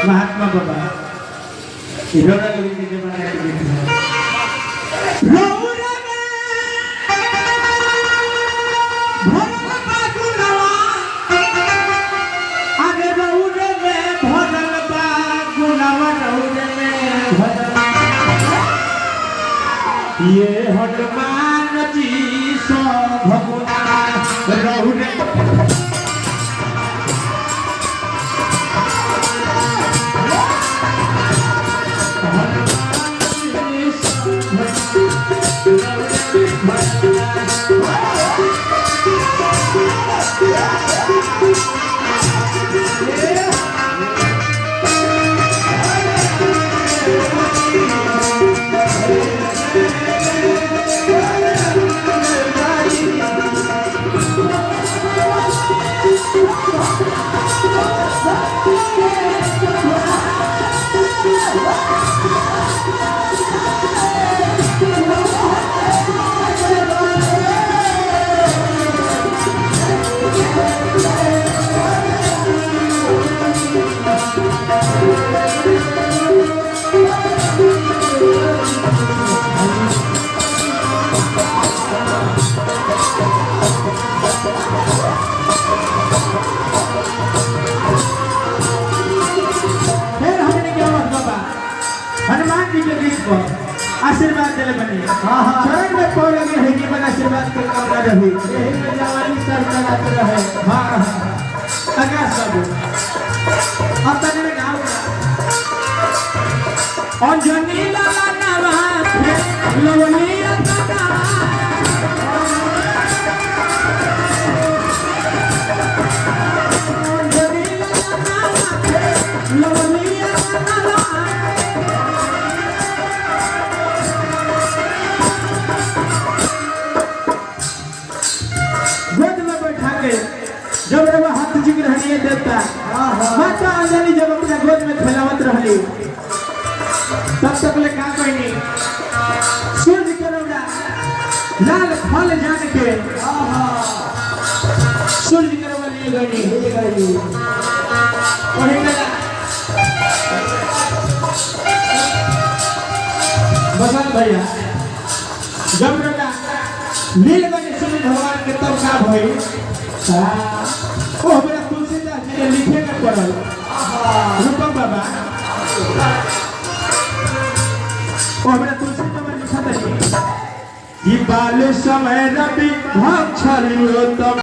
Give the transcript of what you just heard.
महात्मा बाबा इधर लोग के जमाने के गीत है ये हनुमान जी सो भगवान रहुरे हनुमान जी के गीत को आशीर्वाद दिले बनी चरण में पड़ लगे है कि बना आशीर्वाद के काम ना रही यही में जवानी सर चलाते रहे हां आकाश बाबू अब तक में गाओ अंजनी लाला नाम लोनी अतना अंजनी लाला नाम लोनी अतना जब रवा हाथ जिग रहनी है देवता माता अंजलि जब अपने गोद में खेलावत रहली तब तक ले का कहनी सूर्य के रौदा लाल फल जान के सूर्य के रौदा लिए गई ओहे गला भगवान भैया जब रौदा नील गई सूर्य भगवान के तब का भई ओ मेरा तुलसीदास जी ने लिखे का पढ़ल रूपम बाबा ओ मेरा तुलसी बाबा लिखा था कि बाल समय रवि भक्षलियो तब